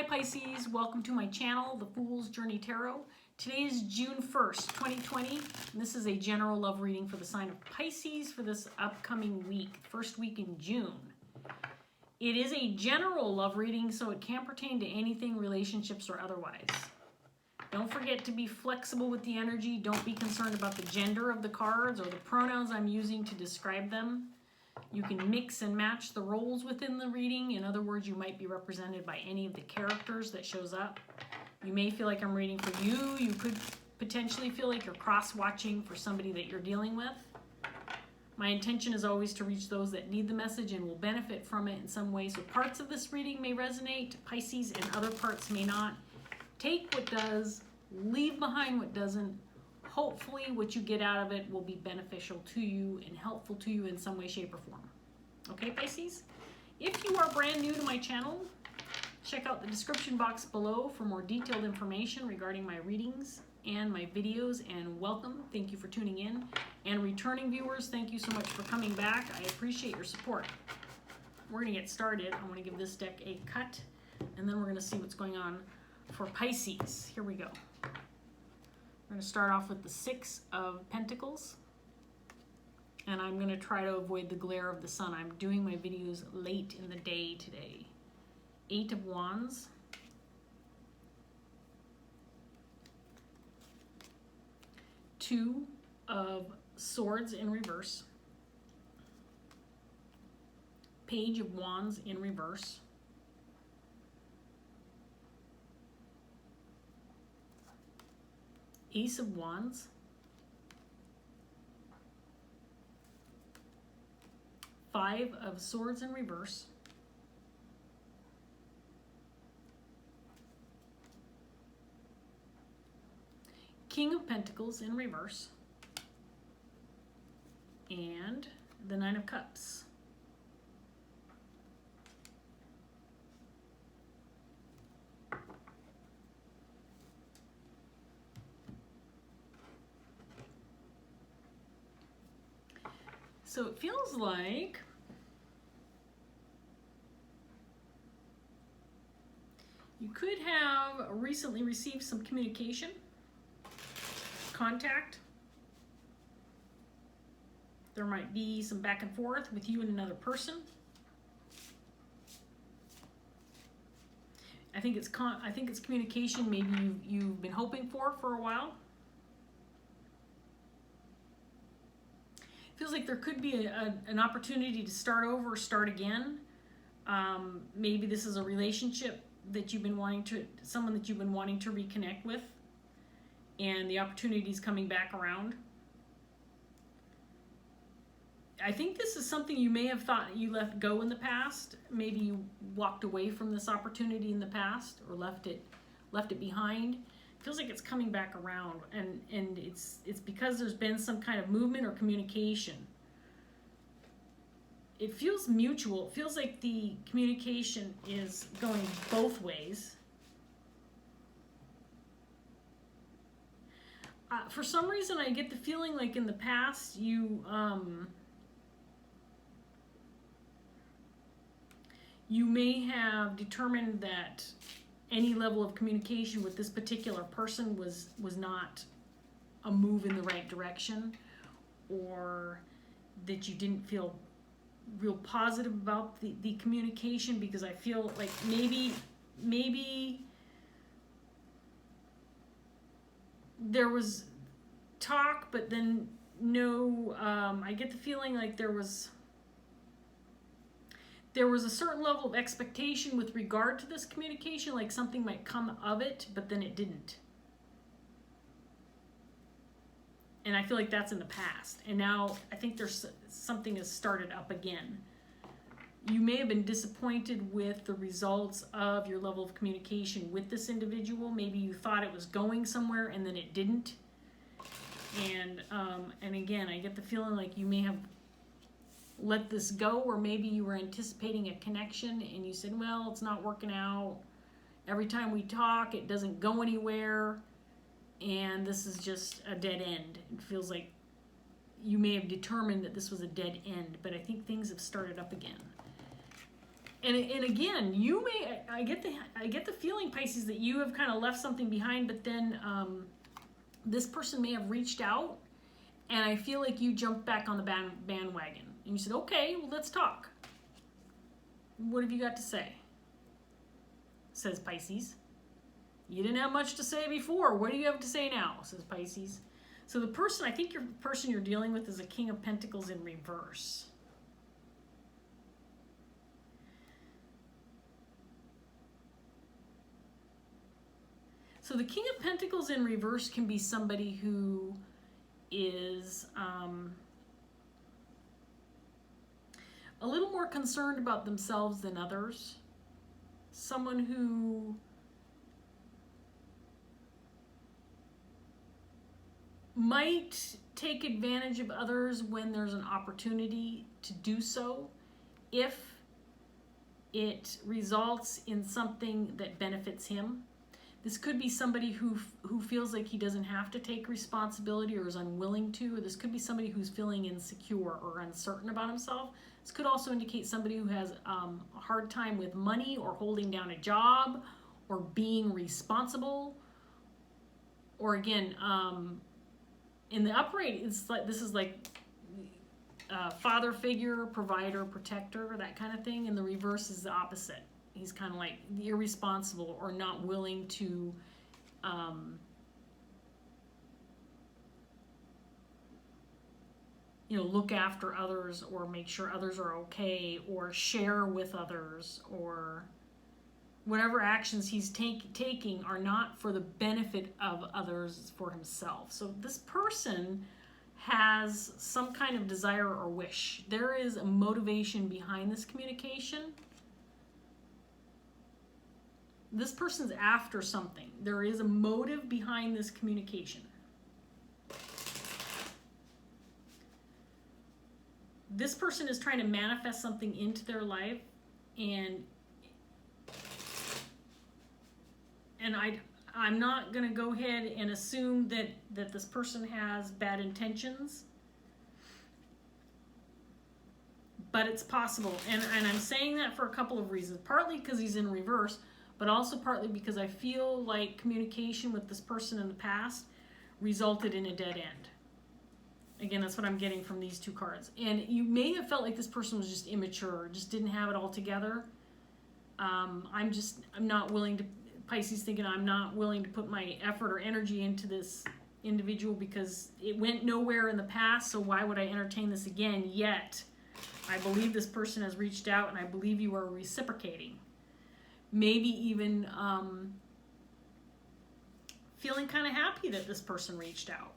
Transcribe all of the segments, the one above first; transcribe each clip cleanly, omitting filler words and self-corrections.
Hi Pisces, welcome to my channel, The Fool's Journey Tarot. Today is June 1st, 2020, and this is a general love reading for the sign of Pisces for this upcoming week, first week in June. It is a general love reading, so it can pertain to anything, relationships or otherwise. Don't forget to be flexible with the energy. Don't be concerned about the gender of the cards or the pronouns I'm using to describe them. You can mix and match the roles within the reading. In other words, you might be represented by any of the characters that shows up. You may feel like I'm reading for you. You could potentially feel like you're cross-watching for somebody that you're dealing with. My intention is always to reach those that need the message and will benefit from it in some way. So parts of this reading may resonate, Pisces, and other parts may not. Take what does, leave behind what doesn't. Hopefully what you get out of it will be beneficial to you and helpful to you in some way, shape, or form. Okay, Pisces? If you are brand new to my channel, check out the description box below for more detailed information regarding my readings and my videos, and welcome. Thank you for tuning in. And returning viewers, thank you so much for coming back. I appreciate your support. We're going to get started. I want to give this deck a cut, and then we're going to see what's going on for Pisces. Here we go. We're going to start off with the Six of Pentacles, and I'm going to try to avoid the glare of the sun. I'm doing my videos late in the day today. Eight of Wands, Two of Swords in reverse, Page of Wands in reverse, Ace of Wands, Five of Swords in reverse, King of Pentacles in reverse, and the Nine of Cups. So it feels like you could have recently received some communication, contact. There might be some back and forth with you and another person. I think it's communication maybe you've been hoping for a while. Feels like there could be an opportunity to start over or start again. Maybe this is a relationship that you've been wanting to, someone that you've been wanting to reconnect with, and the opportunity is coming back around. I think this is something you may have thought you let go in the past. Maybe you walked away from this opportunity in the past or left it behind. Feels like it's coming back around, and it's because there's been some kind of movement or communication. It feels mutual. It feels like the communication is going both ways. For some reason, I get the feeling like in the past you may have determined that any level of communication with this particular person was not a move in the right direction, or that you didn't feel real positive about the communication, because I feel like maybe there was talk, but then no, I get the feeling like there was a certain level of expectation with regard to this communication, like something might come of it, but then it didn't. And I feel like that's in the past. And now I think there's something has started up again. You may have been disappointed with the results of your level of communication with this individual. Maybe you thought it was going somewhere and then it didn't. And again, I get the feeling like you may have let this go, or maybe you were anticipating a connection and you said, well, it's not working out. Every time we talk, it doesn't go anywhere, and this is just a dead end. It feels like you may have determined that this was a dead end, but I think things have started up again. And again, you may, I get the feeling, Pisces, that you have kind of left something behind, but then this person may have reached out, and I feel like you jumped back on the bandwagon. And you said, okay, well, let's talk. What have you got to say? Says Pisces. You didn't have much to say before. What do you have to say now? Says Pisces. So the person, I think your person you're dealing with is a King of Pentacles in reverse. So the King of Pentacles in reverse can be somebody who is a little more concerned about themselves than others. Someone who might take advantage of others when there's an opportunity to do so, if it results in something that benefits him. This could be somebody who feels like he doesn't have to take responsibility or is unwilling to, or this could be somebody who's feeling insecure or uncertain about himself. This could also indicate somebody who has a hard time with money or holding down a job or being responsible. Or again, in the upright, it's like this is like father figure, provider, protector, that kind of thing. And the reverse is the opposite. He's kind of like irresponsible or not willing to look after others or make sure others are okay or share with others, or whatever actions he's taking are not for the benefit of others, it's for himself. So this person has some kind of desire or wish. There is a motivation behind this communication. This person's after something. There is a motive behind this communication. This person is trying to manifest something into their life, and I'm not going to go ahead and assume that this person has bad intentions, but it's possible. And I'm saying that for a couple of reasons. Partly because he's in reverse, but also partly because I feel like communication with this person in the past resulted in a dead end. Again, that's what I'm getting from these two cards. And you may have felt like this person was just immature, just didn't have it all together. I'm not willing to, Pisces thinking, I'm not willing to put my effort or energy into this individual because it went nowhere in the past, so why would I entertain this again? Yet, I believe this person has reached out, and I believe you are reciprocating. Maybe even feeling kind of happy that this person reached out.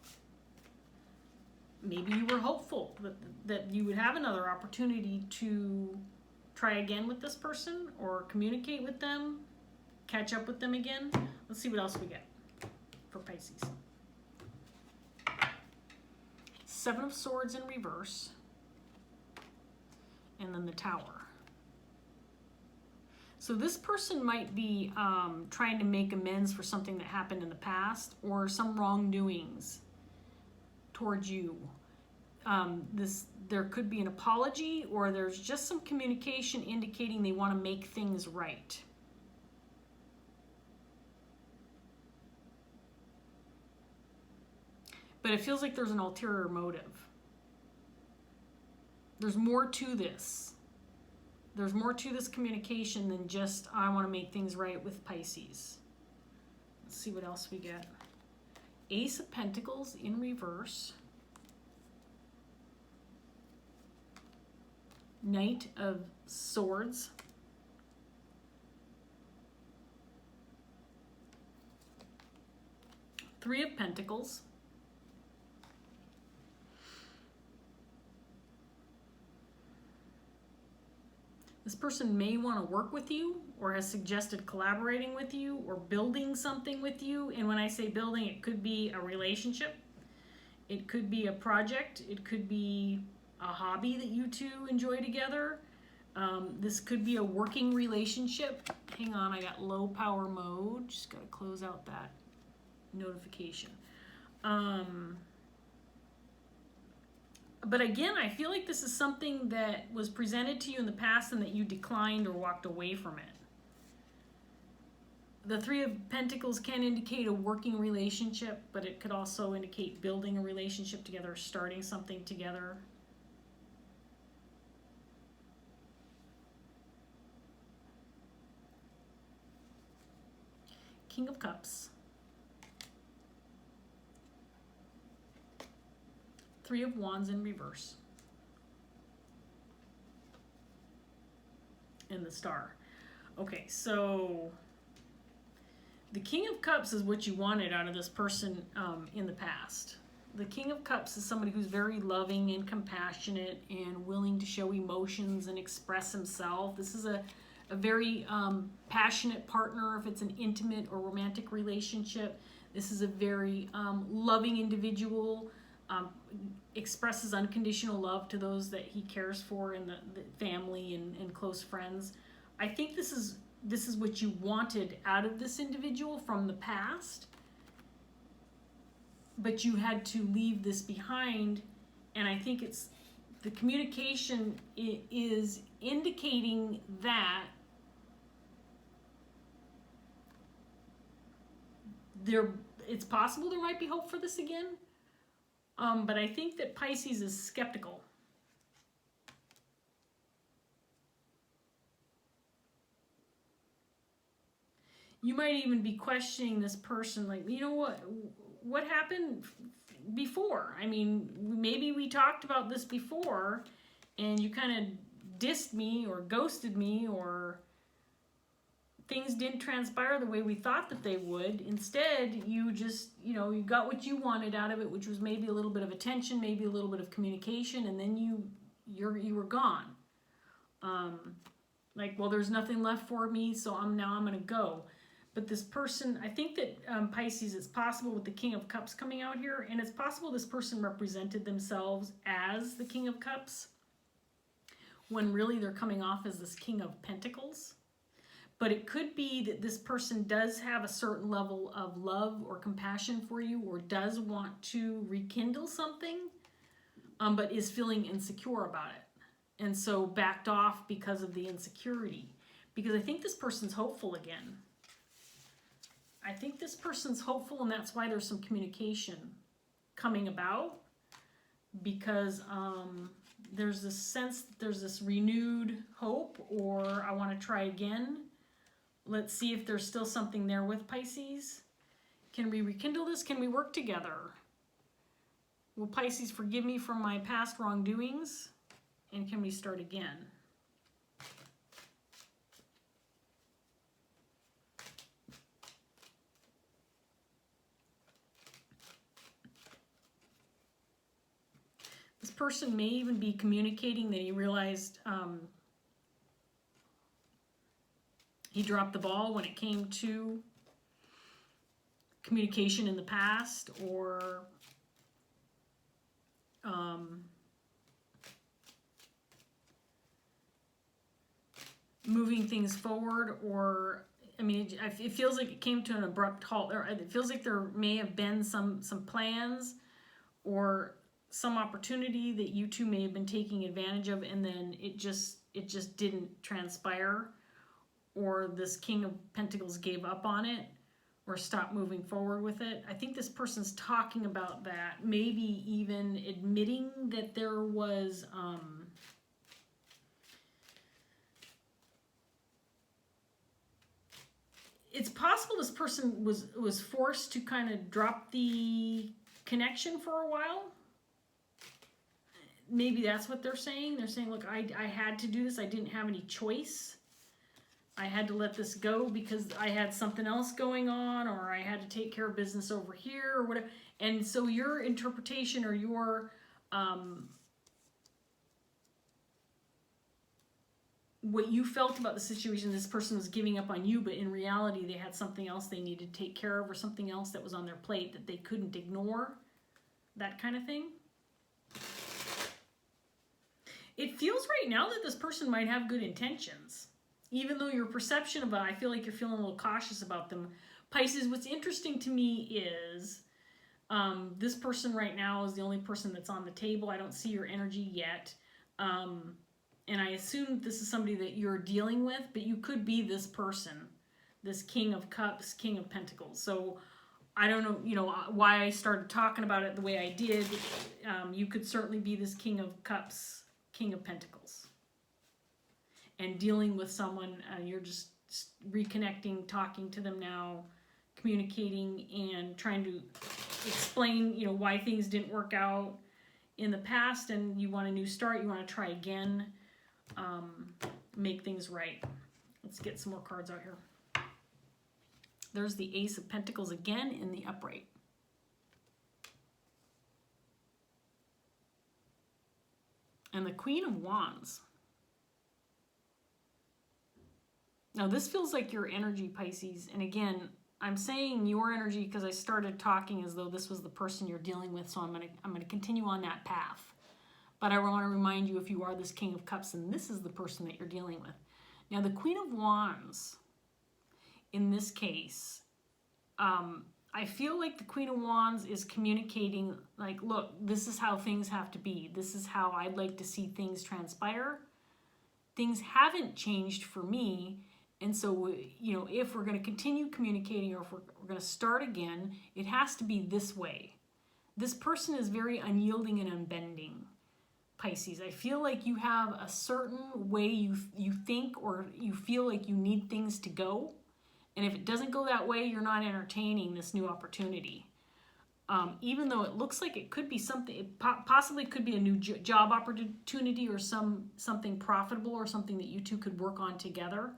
Maybe you were hopeful that you would have another opportunity to try again with this person or communicate with them, catch up with them again. Let's see what else we get for Pisces. Seven of Swords in reverse, and then the Tower. So this person might be trying to make amends for something that happened in the past or some wrongdoings towards you. There could be an apology, or there's just some communication indicating they want to make things right. But it feels like there's an ulterior motive. There's more to this. There's more to this communication than just, I want to make things right with Pisces. Let's see what else we get. Ace of Pentacles in reverse. Knight of Swords. Three of Pentacles. This person may want to work with you or has suggested collaborating with you or building something with you. And when I say building, it could be a relationship. It could be a project. It could be a hobby that you two enjoy together. This could be a working relationship. Hang on, I got low power mode. Just got to close out that notification. But again, I feel like this is something that was presented to you in the past and that you declined or walked away from it. The Three of Pentacles can indicate a working relationship, but it could also indicate building a relationship together, starting something together. King of Cups. Three of Wands in reverse. And the Star. Okay, so the King of Cups is what you wanted out of this person in the past. The King of Cups is somebody who's very loving and compassionate and willing to show emotions and express himself. This is a very passionate partner if it's an intimate or romantic relationship. This is a very loving individual, expresses unconditional love to those that he cares for and the family and close friends. I think this is what you wanted out of this individual from the past, but you had to leave this behind. And I think it's the communication is indicating that it's possible there might be hope for this again, but I think that Pisces is skeptical. You might even be questioning this person, like, you know what happened before? I mean, maybe we talked about this before and you kind of dissed me or ghosted me, or things didn't transpire the way we thought that they would. Instead, you just, you got what you wanted out of it, which was maybe a little bit of attention, maybe a little bit of communication, and then you were gone. Like, well, there's nothing left for me, so I'm going to go. But this person, I think that Pisces, it's possible with the King of Cups coming out here, and it's possible this person represented themselves as the King of Cups when really they're coming off as this King of Pentacles. But it could be that this person does have a certain level of love or compassion for you, or does want to rekindle something, but is feeling insecure about it. And so backed off because of the insecurity. Because I think this person's hopeful again. I think this person's hopeful, and that's why there's some communication coming about. Because there's this sense, there's this renewed hope, or I want to try again. Let's see if there's still something there with Pisces. Can we rekindle this? Can we work together? Will Pisces forgive me for my past wrongdoings? And can we start again? This person may even be communicating that he realized he dropped the ball when it came to communication in the past, or moving things forward, or I mean, it feels like it came to an abrupt halt. Or it feels like there may have been some plans or some opportunity that you two may have been taking advantage of, and then it just didn't transpire, or this King of Pentacles gave up on it or stopped moving forward with it. I think this person's talking about that, maybe even admitting that there was it's possible this person was forced to kind of drop the connection for a while. Maybe that's what they're saying. They're saying, look, I had to do this. I didn't have any choice. I had to let this go because I had something else going on, or I had to take care of business over here, or whatever. And so your interpretation, or your what you felt about the situation, this person was giving up on you, but in reality they had something else they needed to take care of, or something else that was on their plate that they couldn't ignore, that kind of thing. It feels right now that this person might have good intentions, even though your perception of it, I feel like you're feeling a little cautious about them. Pisces, what's interesting to me is This person right now is the only person that's on the table. I don't see your energy yet. And I assume this is somebody that you're dealing with, but you could be this person, this King of Cups, King of Pentacles. So I don't know, why I started talking about it the way I did. You could certainly be this King of Cups, King of Pentacles. And dealing with someone, you're just reconnecting, talking to them now, communicating, and trying to explain, why things didn't work out in the past, and you want a new start, you want to try again, make things right. Let's get some more cards out here. There's the Ace of Pentacles again in the upright. And the Queen of Wands. Now this feels like your energy, Pisces. And again, I'm saying your energy because I started talking as though this was the person you're dealing with. So I'm gonna continue on that path. But I want to remind you, if you are this King of Cups, and this is the person that you're dealing with. Now the Queen of Wands, in this case, I feel like the Queen of Wands is communicating, like, look, this is how things have to be. This is how I'd like to see things transpire. Things haven't changed for me. And so, if we're going to continue communicating, or if we're going to start again, it has to be this way. This person is very unyielding and unbending, Pisces. I feel like you have a certain way you think, or you feel like you need things to go. And if it doesn't go that way, you're not entertaining this new opportunity. Even though it looks like it could be something, it possibly could be a new job opportunity, or something profitable, or something that you two could work on together.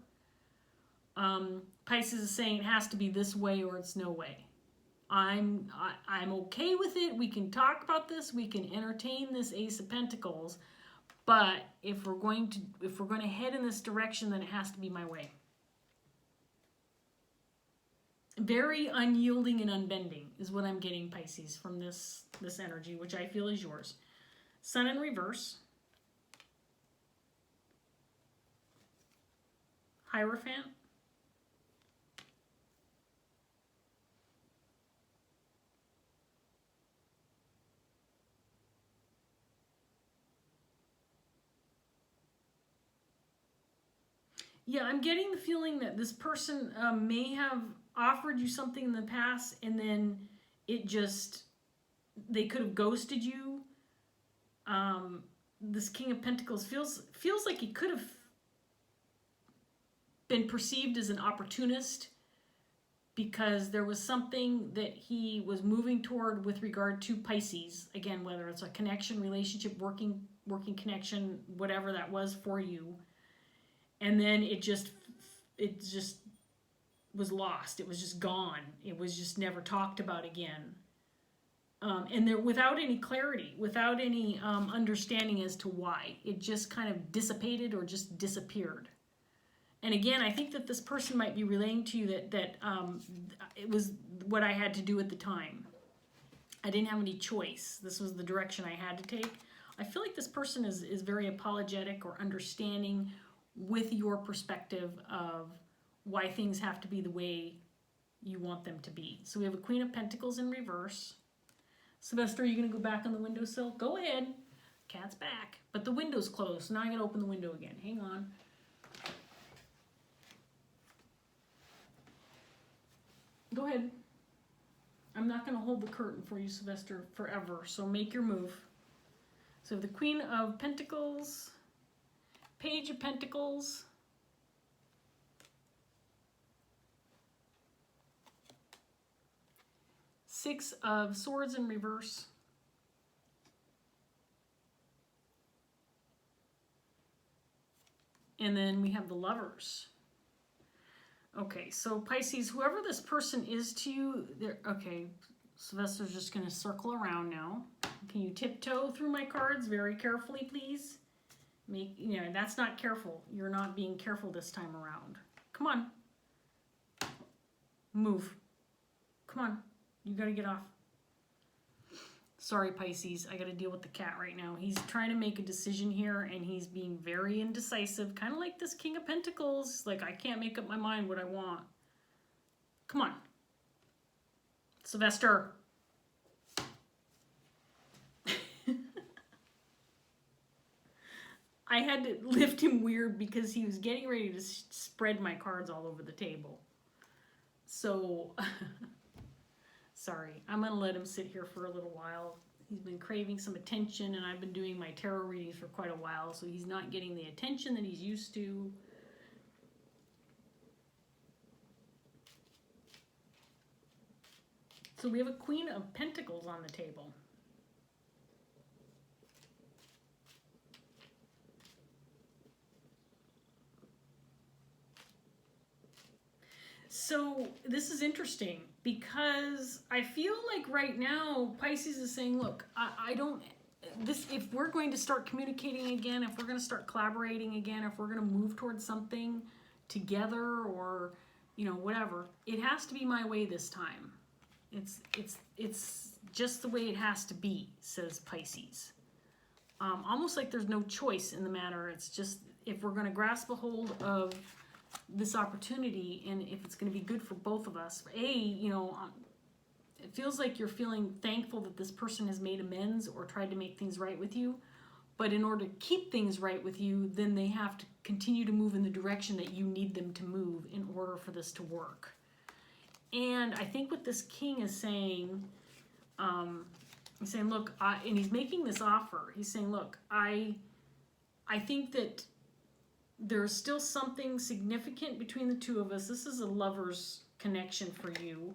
Pisces is saying it has to be this way or it's no way. I'm okay with it. We can talk about this. We can entertain this Ace of Pentacles. But if we're going to head in this direction, then it has to be my way. Very unyielding and unbending is what I'm getting, Pisces, from this energy, which I feel is yours. Sun in reverse. Hierophant. Yeah, I'm getting the feeling that this person may have offered you something in the past, and then they could have ghosted you. This King of Pentacles feels like he could have been perceived as an opportunist, because there was something that he was moving toward with regard to Pisces. Again, whether it's a connection, relationship, working connection, whatever that was for you. And then it just was lost. It was just gone. It was just never talked about again. And there, without any clarity, without any understanding as to why. It just kind of dissipated or just disappeared. And again, I think that this person might be relaying to you that it was what I had to do at the time. I didn't have any choice. This was the direction I had to take. I feel like this person is very apologetic or understanding with your perspective of why things have to be the way you want them to be. So we have a Queen of Pentacles in reverse. Sylvester, are you going to go back on the windowsill? Go ahead. Cat's back. But the window's closed, so now I got to open the window again. Hang on. Go ahead. I'm not going to hold the curtain for you, Sylvester, forever, so make your move. So the Queen of Pentacles, Page of Pentacles, Six of Swords in reverse, and then we have the Lovers. Okay, so Pisces, whoever this person is to you, okay, Sylvester's just going to circle around now. Can you tiptoe through my cards very carefully, please? That's not careful. You're not being careful this time around. Come on. Move. Come on. You got to get off. Sorry, Pisces. I got to deal with the cat right now. He's trying to make a decision here, and he's being very indecisive. Kind of like this King of Pentacles. Like, I can't make up my mind what I want. Come on. Sylvester. I had to lift him weird because he was getting ready to spread my cards all over the table. So, sorry. I'm going to let him sit here for a little while. He's been craving some attention, and I've been doing my tarot readings for quite a while, so he's not getting the attention that he's used to. So we have a Queen of Pentacles on the table. So this is interesting because I feel like right now Pisces is saying, look, I don't, if we're going to start communicating again, if we're going to start collaborating again, if we're going to move towards something together or, whatever, it has to be my way this time. It's just the way it has to be, says Pisces. Almost like there's no choice in the matter. It's just, if we're going to grasp a hold of this opportunity, and if it's going to be good for both of us, it feels like you're feeling thankful that this person has made amends or tried to make things right with you, but in order to keep things right with you, then they have to continue to move in the direction that you need them to move in order for this to work. And I think what this king is saying, he's saying, look, and he's making this offer. He's saying, look, I think that there's still something significant between the two of us. This is a lover's connection for you.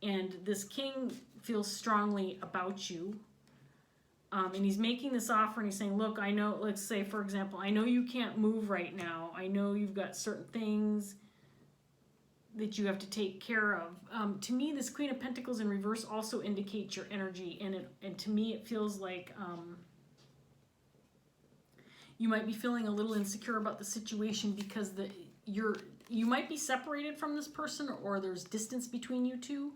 And this king feels strongly about you. And he's making this offer, and he's saying, look, I know, let's say, for example, I know you can't move right now. I know you've got certain things that you have to take care of. To me, this Queen of Pentacles in reverse also indicates your energy. And to me, it feels like you might be feeling a little insecure about the situation because you might be separated from this person, or there's distance between you two,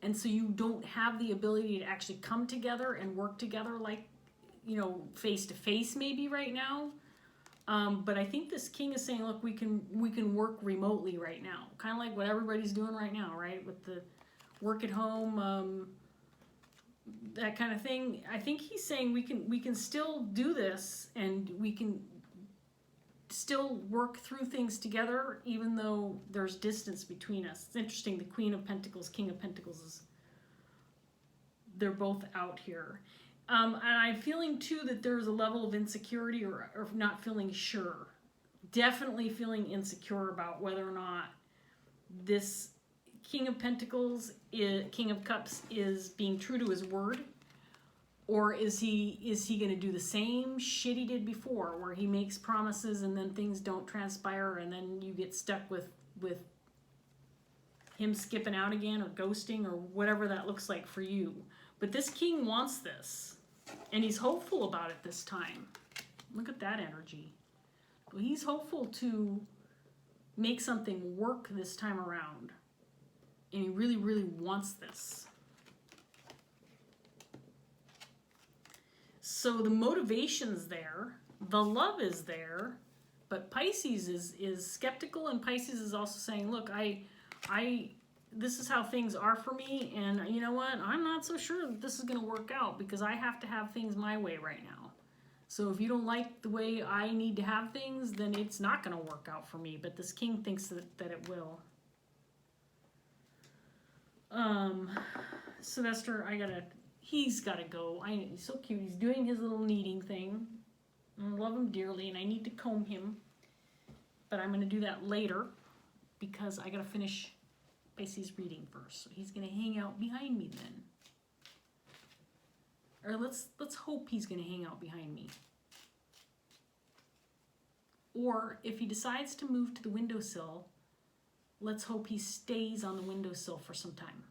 and so you don't have the ability to actually come together and work together like, face to face maybe right now. But I think this king is saying, look, we can work remotely right now, kind of like what everybody's doing right now, right? With the work at home, that kind of thing. I think he's saying we can still do this, and we can still work through things together even though there's distance between us. It's interesting, the Queen of Pentacles, King of Pentacles, they're both out here. And I'm feeling too that there's a level of insecurity or not feeling sure. Definitely feeling insecure about whether or not this King of Pentacles, King of Cups is being true to his word, or is he going to do the same shit he did before, where he makes promises and then things don't transpire, and then you get stuck with him skipping out again or ghosting or whatever that looks like for you. But this king wants this, and he's hopeful about it this time. Look at that energy. Well, he's hopeful to make something work this time around. And he really, really wants this. So the motivation's there. The love is there. But Pisces is skeptical, and Pisces is also saying, look, this is how things are for me, and you know what? I'm not so sure that this is going to work out because I have to have things my way right now. So if you don't like the way I need to have things, then it's not going to work out for me. But this king thinks that it will. Sylvester, he's gotta go. He's so cute. He's doing his little kneading thing. I love him dearly, and I need to comb him. But I'm gonna do that later because I gotta finish Pisces reading first. So he's gonna hang out behind me then. Or let's hope he's gonna hang out behind me. Or if he decides to move to the windowsill, let's hope he stays on the windowsill for some time.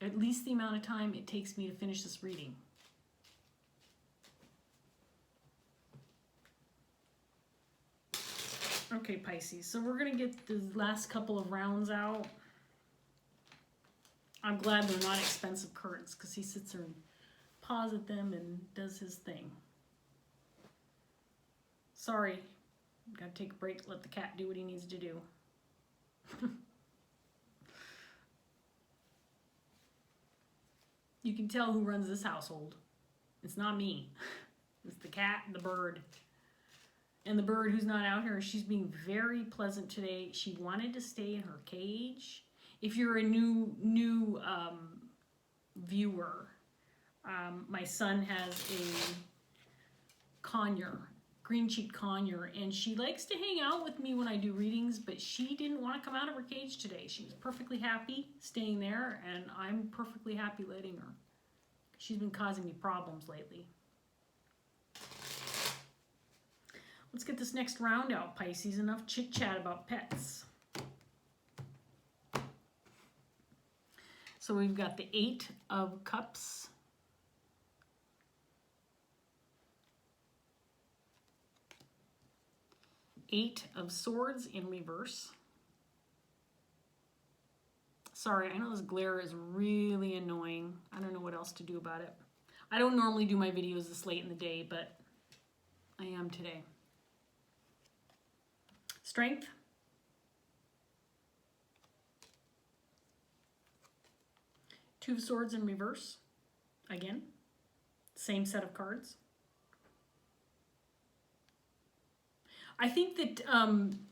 At least the amount of time it takes me to finish this reading. Okay, Pisces, so we're going to get the last couple of rounds out. I'm glad they're not expensive curtains because he sits there and paws at them and does his thing. Sorry. Gotta take a break, let the cat do what he needs to do. You can tell who runs this household. It's not me. It's the cat and the bird. And the bird who's not out here, she's being very pleasant today. She wanted to stay in her cage. If you're a new viewer, my son has a conure, green-cheeked conure, and she likes to hang out with me when I do readings, but she didn't want to come out of her cage today. She was perfectly happy staying there, and I'm perfectly happy letting her. She's been causing me problems lately. Let's get this next round out, Pisces. Enough chit-chat about pets. So we've got the 8 of Cups. Eight of Swords in reverse. Sorry, I know this glare is really annoying. I don't know what else to do about it. I don't normally do my videos this late in the day, but I am today. Strength. Two of Swords in reverse. Again, same set of cards. I think that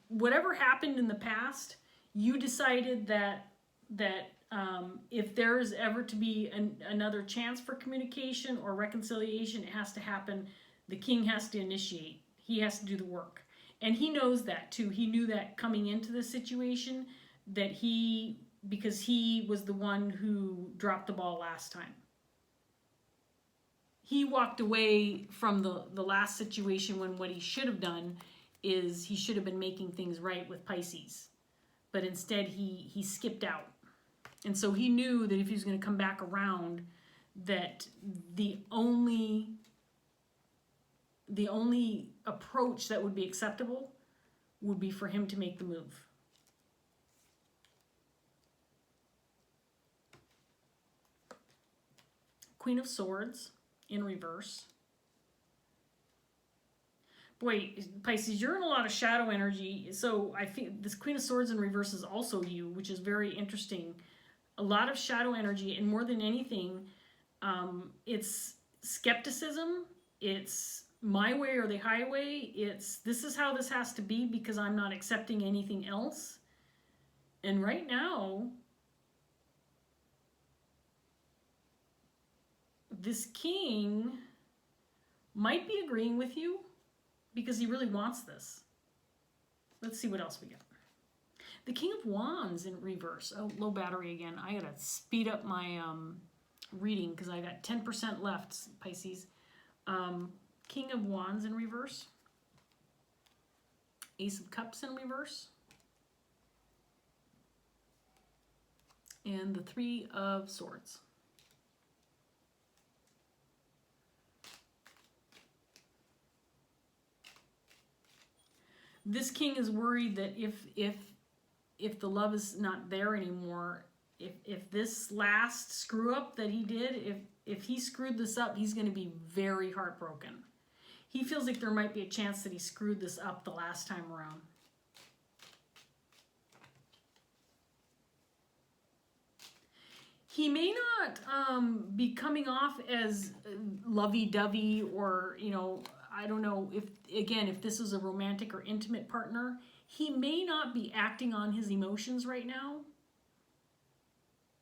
whatever happened in the past, you decided that if there is ever to be another chance for communication or reconciliation, it has to happen. The king has to initiate. He has to do the work. And he knows that too. He knew that coming into the situation, that because he was the one who dropped the ball last time. He walked away from the last situation when what he should have done is he should have been making things right with Pisces. But instead he skipped out. And so he knew that if he was going to come back around, that the only approach that would be acceptable would be for him to make the move. Queen of Swords in reverse. Boy, Pisces, you're in a lot of shadow energy. So I think this Queen of Swords in reverse is also you, which is very interesting. A lot of shadow energy, and more than anything, it's skepticism. It's my way or the highway. It's this is how this has to be because I'm not accepting anything else. And right now, this king might be agreeing with you because he really wants this. Let's see what else we got. The King of Wands in reverse. Oh, low battery again. I gotta speed up my reading because I got 10% left, Pisces. King of Wands in reverse. Ace of Cups in reverse. And the Three of Swords. This king is worried that if the love is not there anymore, if this last screw up that he did, if he screwed this up, he's going to be very heartbroken. He feels like there might be a chance that he screwed this up the last time around. He may not be coming off as lovey-dovey or, you know, I don't know if this is a romantic or intimate partner, he may not be acting on his emotions right now.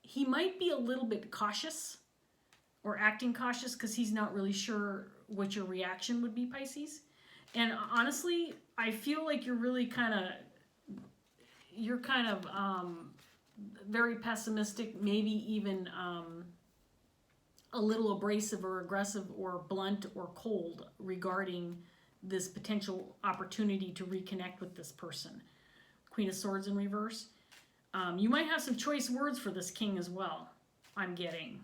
He might be a little bit cautious or acting cautious because he's not really sure what your reaction would be, Pisces. And honestly, I feel like you're really kind of very pessimistic, maybe even a little abrasive or aggressive or blunt or cold regarding this potential opportunity to reconnect with this person. Queen of Swords in reverse. You might have some choice words for this king as well, I'm getting.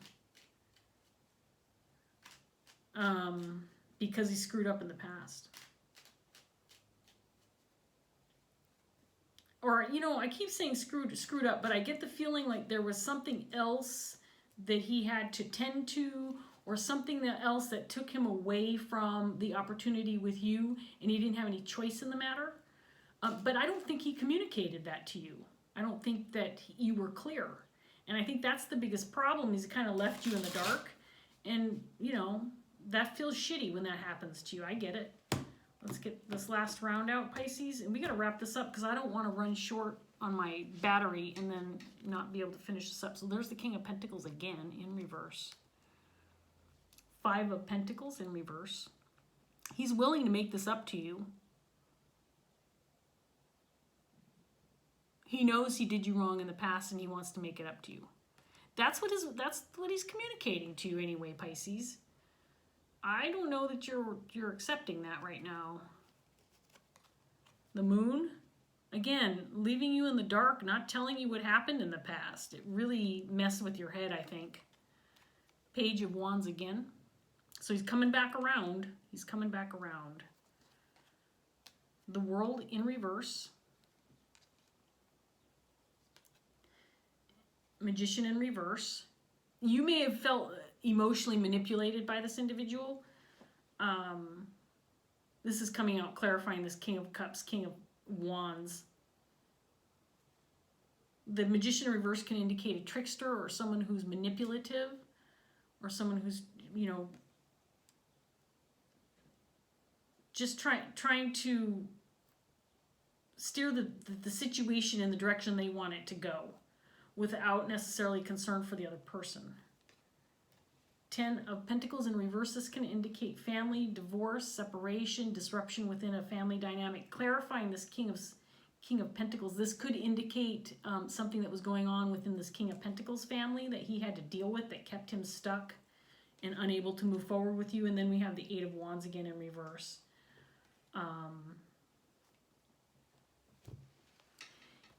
Because he screwed up in the past. Or, you know, I keep saying screwed up, but I get the feeling like there was something else that he had to tend to, or something else that took him away from the opportunity with you, and he didn't have any choice in the matter. But I don't think he communicated that to you. I don't think that you were clear. And I think that's the biggest problem, is he kind of left you in the dark. And, you know, that feels shitty when that happens to you. I get it. Let's get this last round out, Pisces. And we got to wrap this up because I don't want to run short on my battery and then not be able to finish this up. So there's the King of Pentacles again in reverse. 5 of Pentacles in reverse. He's willing to make this up to you. He knows he did you wrong in the past and he wants to make it up to you. That's what he's communicating to you anyway, Pisces. I don't know that you're accepting that right now. The Moon, again, leaving you in the dark, not telling you what happened in the past. It really messed with your head, I think. Page of Wands again. So he's coming back around. He's coming back around. The World in reverse. Magician in reverse. You may have felt emotionally manipulated by this individual. This is coming out clarifying this King of Cups, King of Wands. The Magician in reverse can indicate a trickster or someone who's manipulative or someone who's, you know, just trying to steer the situation in the direction they want it to go without necessarily concern for the other person. 10 of Pentacles in reverse. This can indicate family, divorce, separation, disruption within a family dynamic. Clarifying this King of Pentacles. This could indicate something that was going on within this King of Pentacles family that he had to deal with that kept him stuck and unable to move forward with you. And then we have the 8 of Wands again in reverse.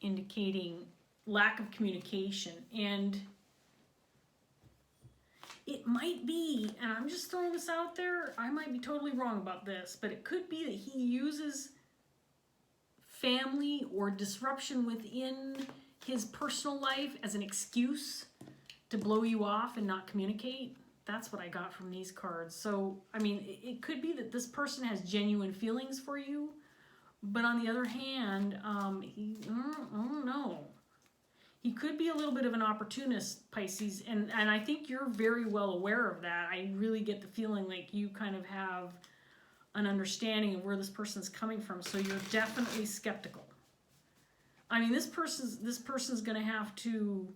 Indicating lack of communication. And it might be, and I'm just throwing this out there, I might be totally wrong about this, but it could be that he uses family or disruption within his personal life as an excuse to blow you off and not communicate. That's what I got from these cards. So, I mean, it could be that this person has genuine feelings for you, but on the other hand, I don't know. He could be a little bit of an opportunist, Pisces, and I think you're very well aware of that. I really get the feeling like you kind of have an understanding of where this person's coming from, so you're definitely skeptical. I mean, this person's going to have to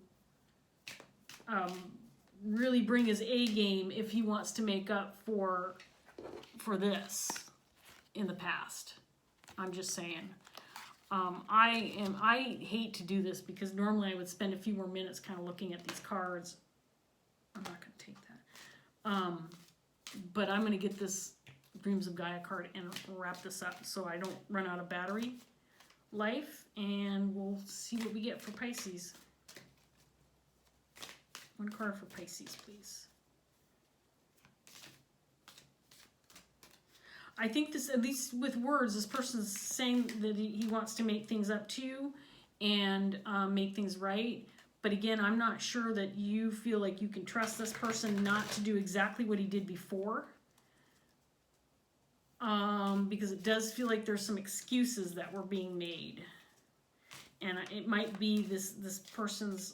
really bring his A game if he wants to make up for this in the past. I'm just saying. I hate to do this because normally I would spend a few more minutes kind of looking at these cards. I'm not going to take that. But I'm going to get this Dreams of Gaia card and wrap this up so I don't run out of battery life, and we'll see what we get for Pisces. One card for Pisces, please. I think this, at least with words, this person's saying that he wants to make things up to you and make things right. But again, I'm not sure that you feel like you can trust this person not to do exactly what he did before. Because it does feel like there's some excuses that were being made. And it might be this person's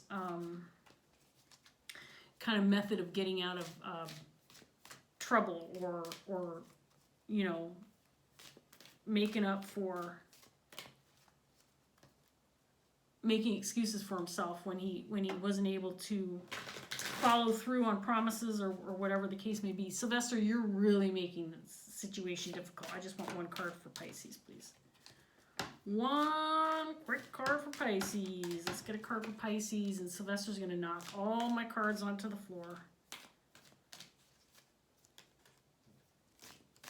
kind of method of getting out of trouble or you know, making up for, making excuses for himself when he wasn't able to follow through on promises or whatever the case may be. Sylvester, you're really making this situation difficult. I just want one card for Pisces, please. One quick card for Pisces. Let's get a card for Pisces, and Sylvester's going to knock all my cards onto the floor.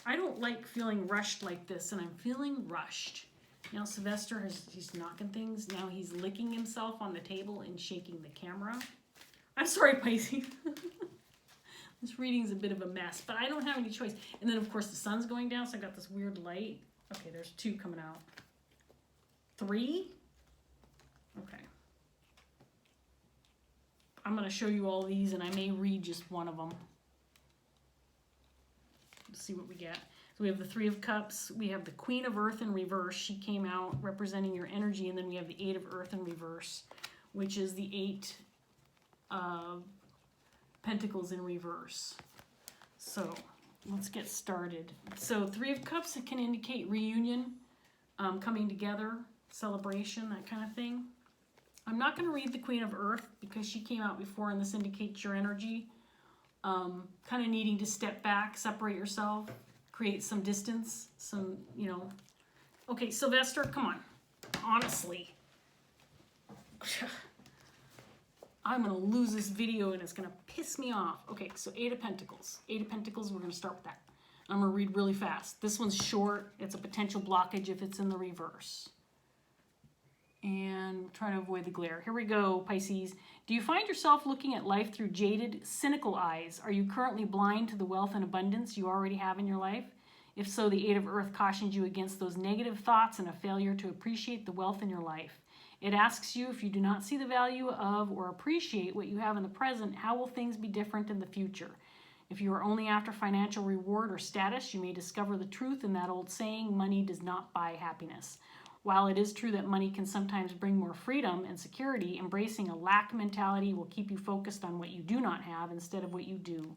I don't like feeling rushed like this, and I'm feeling rushed. Now Sylvester he's knocking things. Now he's licking himself on the table and shaking the camera. I'm sorry, Pisces. This reading's a bit of a mess, but I don't have any choice. And then, of course, the sun's going down, so I got this weird light. Okay, there's 2 coming out. 3? Okay. I'm going to show you all these, and I may read just one of them. Let's see what we get. So we have the 3 of Cups. We have the Queen of Earth in reverse. She came out representing your energy. And then we have the 8 of Earth in reverse, which is the 8 of Pentacles in reverse. So let's get started. So Three of Cups, it can indicate reunion, coming together, celebration, that kind of thing. I'm not going to read the Queen of Earth because she came out before, and this indicates your energy. Kind of needing to step back, separate yourself, create some distance, some, you know. Okay, Sylvester, come on. Honestly. I'm going to lose this video and it's going to piss me off. Okay, so Eight of Pentacles. Eight of Pentacles, we're going to start with that. I'm going to read really fast. This one's short. It's a potential blockage if it's in the reverse. And try to avoid the glare. Here we go, Pisces. Do you find yourself looking at life through jaded, cynical eyes? Are you currently blind to the wealth and abundance you already have in your life? If so, the Eight of Earth cautions you against those negative thoughts and a failure to appreciate the wealth in your life. It asks you, if you do not see the value of or appreciate what you have in the present, how will things be different in the future? If you are only after financial reward or status, you may discover the truth in that old saying, money does not buy happiness. While it is true that money can sometimes bring more freedom and security, embracing a lack mentality will keep you focused on what you do not have instead of what you do.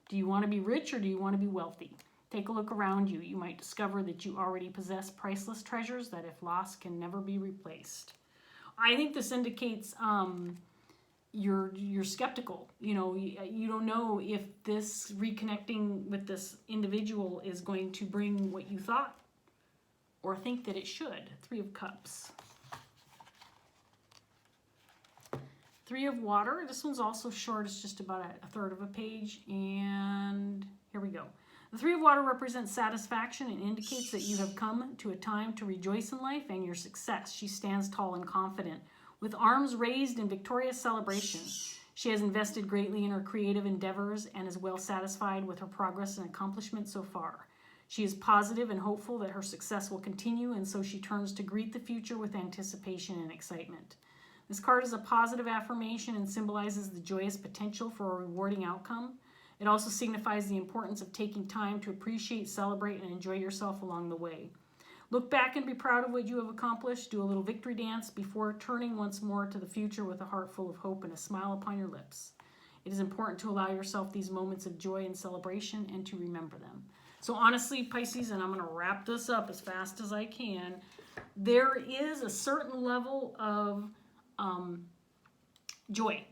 Do you want to be rich or do you want to be wealthy? Take a look around you. You might discover that you already possess priceless treasures that, if lost, can never be replaced. I think this indicates you're skeptical. You know, you don't know if this reconnecting with this individual is going to bring what you thought or think that it should. Three of Cups. Three of Water. This one's also short. It's just about a third of a page. And here we go. The Three of Water represents satisfaction and indicates that you have come to a time to rejoice in life and your success. She stands tall and confident, with arms raised in victorious celebration. She has invested greatly in her creative endeavors and is well satisfied with her progress and accomplishment so far. She is positive and hopeful that her success will continue, and so she turns to greet the future with anticipation and excitement. This card is a positive affirmation and symbolizes the joyous potential for a rewarding outcome. It also signifies the importance of taking time to appreciate, celebrate, and enjoy yourself along the way. Look back and be proud of what you have accomplished. Do a little victory dance before turning once more to the future with a heart full of hope and a smile upon your lips. It is important to allow yourself these moments of joy and celebration and to remember them. So honestly, Pisces, and I'm going to wrap this up as fast as I can, there is a certain level of joy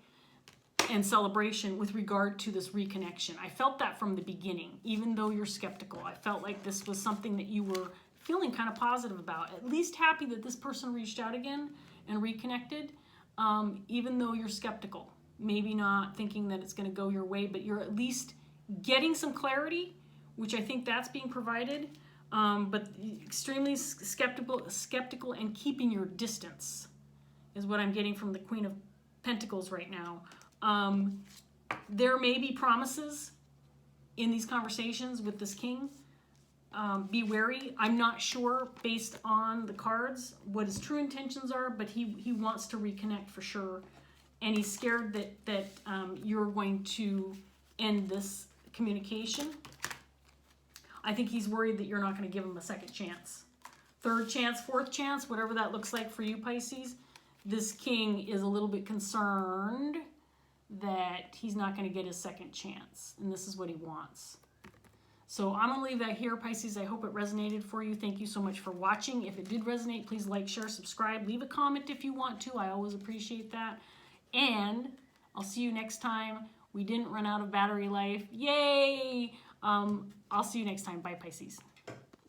and celebration with regard to this reconnection. I felt that from the beginning, even though you're skeptical. I felt like this was something that you were feeling kind of positive about, at least happy that this person reached out again and reconnected, even though you're skeptical. Maybe not thinking that it's going to go your way, but you're at least getting some clarity, which I think that's being provided, but extremely skeptical and keeping your distance is what I'm getting from the Queen of Pentacles right now. There may be promises in these conversations with this king. Be wary. I'm not sure based on the cards what his true intentions are, but he wants to reconnect for sure. And he's scared that you're going to end this communication. I think he's worried that you're not going to give him a second chance. Third chance, fourth chance, whatever that looks like for you, Pisces. This king is a little bit concerned that he's not going to get his second chance. And this is what he wants. So I'm going to leave that here, Pisces. I hope it resonated for you. Thank you so much for watching. If it did resonate, please like, share, subscribe. Leave a comment if you want to. I always appreciate that. And I'll see you next time. We didn't run out of battery life. Yay! I'll see you next time. Bye, Pisces.